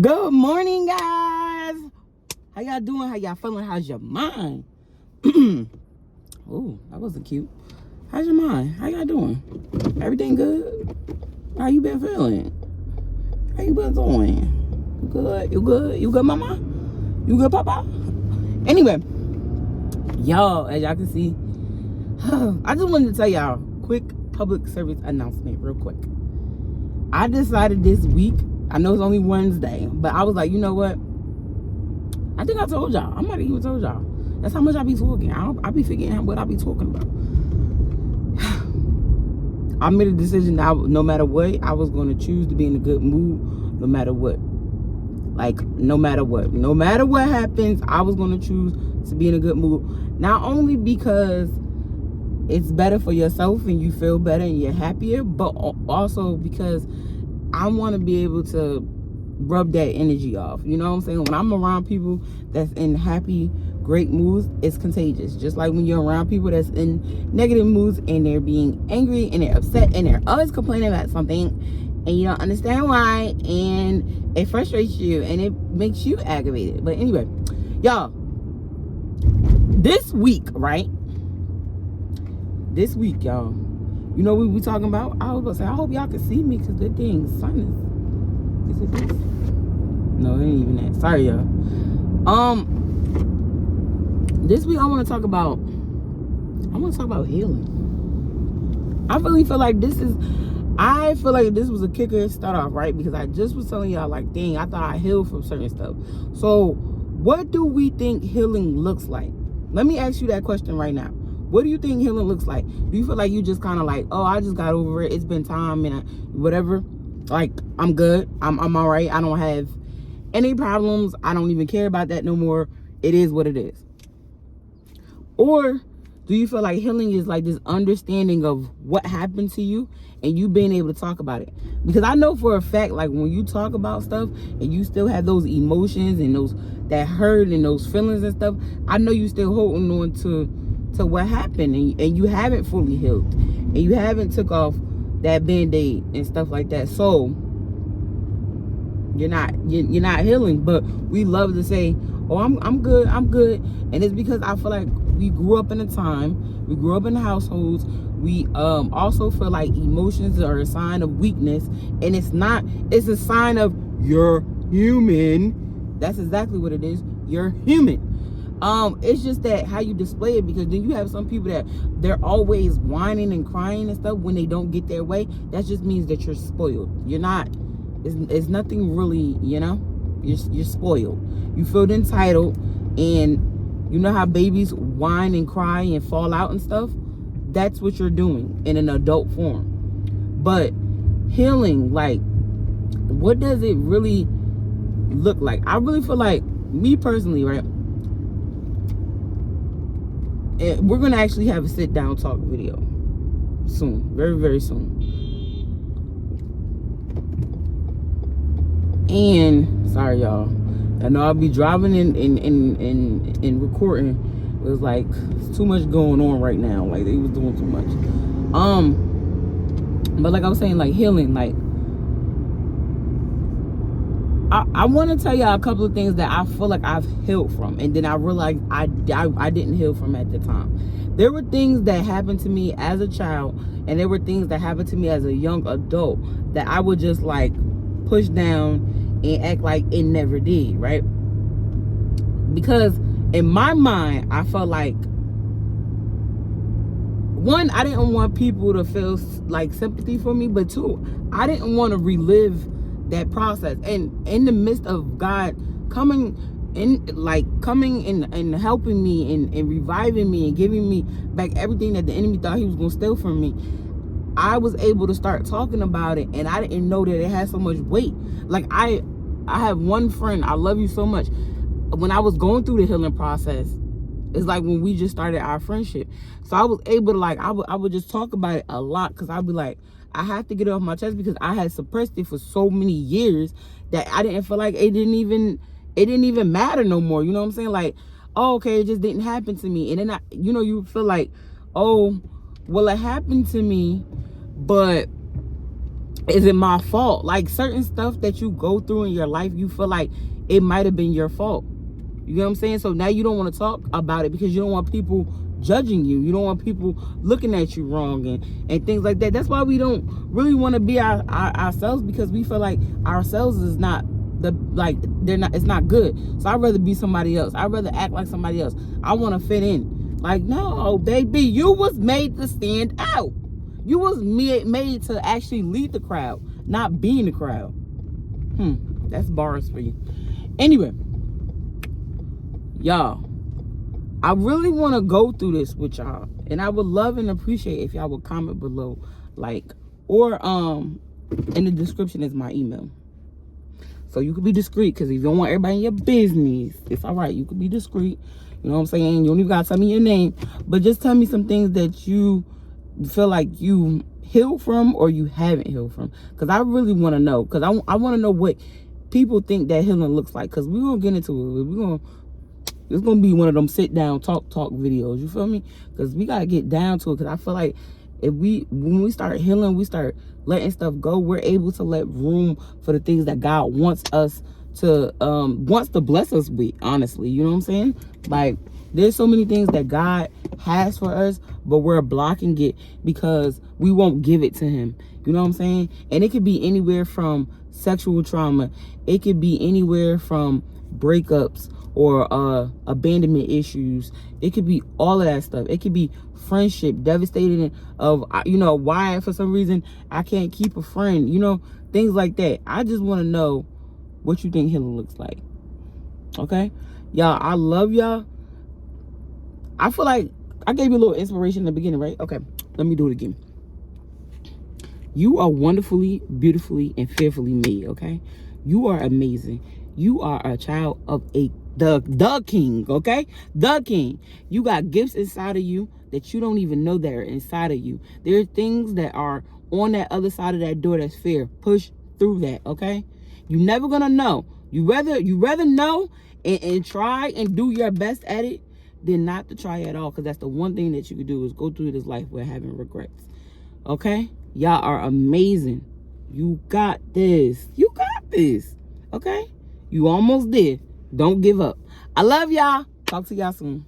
Good morning, guys. How y'all doing? How y'all feeling? How's your mind? Oh, that wasn't cute. How's your mind? How y'all doing? Everything good? How you been feeling? How you been doing? You good? You good? You good, mama? You good, papa? Anyway, y'all, as y'all can see, I just wanted to tell y'all quick public service announcement real quick. I decided this week, I know it's only Wednesday, but I was like, you know what? I think I told y'all. I might have even told y'all. That's how much I be talking. I be forgetting what I be talking about. I made a decision that no matter what, I was going to choose to be in a good mood no matter what. Like, no matter what. No matter what happens, I was going to choose to be in a good mood. Not only because it's better for yourself and you feel better and you're happier, but also because I want to be able to rub that energy off. You know what I'm saying? When I'm around people that's in happy, great moods, it's contagious. Just like when you're around people that's in negative moods and they're being angry and they're upset and they're always complaining about something and you don't understand why, and it frustrates you and it makes you aggravated. But anyway, y'all, this week, right? This week, y'all, you know what we talking about? I was gonna say, I hope y'all can see me because the dang sun is this? No, it ain't even that. Sorry, y'all. This week I want to talk about healing. I really feel like this was a kicker to start off, right? Because I just was telling y'all, like, dang, I thought I healed from certain stuff. So what do we think healing looks like? Let me ask you that question right now. What do you think healing looks like? Do you feel like you just kind of like, oh, I just got over it, it's been time and whatever, like, I'm good, I'm all right, I don't have any problems, I don't even care about that no more, it is what it is? Or do you feel like healing is like this understanding of what happened to you and you being able to talk about it? Because I know for a fact, like, when you talk about stuff and you still have those emotions and that hurt and those feelings and stuff, I know you still holding on to what happened, and you haven't fully healed and you haven't took off that band-aid and stuff like that. So you're not healing. But we love to say, oh, I'm good, and it's because I feel like we grew up in a time, we grew up in households, we also feel like emotions are a sign of weakness, and it's not. It's a sign of you're human. That's exactly what it is. You're human. It's just that how you display it, because then you have some people that they're always whining and crying and stuff when they don't get their way. That just means that you're spoiled. You're not. It's nothing really, you know. You're spoiled. You feel entitled, and you know how babies whine and cry and fall out and stuff. That's what you're doing in an adult form. But healing, like, what does it really look like? I really feel like, me personally, right? And we're gonna actually have a sit down talk video soon, very, very soon. And sorry, y'all, I know I'll be driving and recording. It was like, it's too much going on right now. Like, they was doing too much. But like I was saying, like, healing, like, I want to tell y'all a couple of things that I feel like I've healed from, and then I realized I didn't heal from at the time. There were things that happened to me as a child, and there were things that happened to me as a young adult that I would just, like, push down and act like it never did, right? Because in my mind, I felt like, one, I didn't want people to feel like sympathy for me, but two, I didn't want to relive that process. And in the midst of God coming and helping me and reviving me and giving me back everything that the enemy thought he was going to steal from me, I was able to start talking about it, and I didn't know that it had so much weight. Like, I have one friend, I love you so much. When I was going through the healing process, it's like when we just started our friendship. So I was able to, like, I would just talk about it a lot, because I'd be like, I have to get it off my chest, because I had suppressed it for so many years that I didn't feel like it didn't even matter no more. You know what I'm saying? Like, oh, okay, it just didn't happen to me. And then you feel like, oh, well, it happened to me, but is it my fault? Like certain stuff that you go through in your life, you feel like it might have been your fault. You know what I'm saying? So now you don't want to talk about it because you don't want people judging you. You don't want people looking at you wrong and things like that. That's why we don't really want to be ourselves, because we feel like ourselves is not it's not good. So I'd rather be somebody else. I'd rather act like somebody else. I want to fit in. Like, no, baby, you was made to stand out. You was made to actually lead the crowd, not be in the crowd. That's bars for you. Anyway, y'all, I really want to go through this with y'all, and I would love and appreciate if y'all would comment below, like, or in the description is my email, so you could be discreet, because if you don't want everybody in your business, it's all right. You could be discreet. You know what I'm saying? You don't even gotta tell me your name, but just tell me some things that you feel like you healed from or you haven't healed from, because I really want to know, because I want to know what people think that healing looks like, because we're gonna get into it. It's gonna be one of them sit down talk videos, you feel me? Because we gotta get down to it, because I feel like when we start healing, we start letting stuff go, we're able to let room for the things that God wants to bless us with, honestly. You know what I'm saying? Like, there's so many things that God has for us, but we're blocking it because we won't give it to him. You know what I'm saying? And it could be anywhere from sexual trauma. It could be anywhere from breakups or abandonment issues. It could be all of that stuff. It could be friendship, devastated of, why for some reason I can't keep a friend, things like that. I just want to know what you think healing looks like. Okay, y'all, I love y'all. I feel like I gave you a little inspiration in the beginning, right? Okay, let me do it again. You are wonderfully, beautifully, and fearfully made, okay? You are amazing. You are a child of the king, okay? The king. You got gifts inside of you that you don't even know that are inside of you. There are things that are on that other side of that door that's fear. Push through that, okay? You're never gonna know. You rather know and try and do your best at it than not to try at all, because that's the one thing that you could do is go through this life without having regrets. Okay? Y'all are amazing. You got this. You got this. Okay? You almost did. Don't give up. I love y'all. Talk to y'all soon.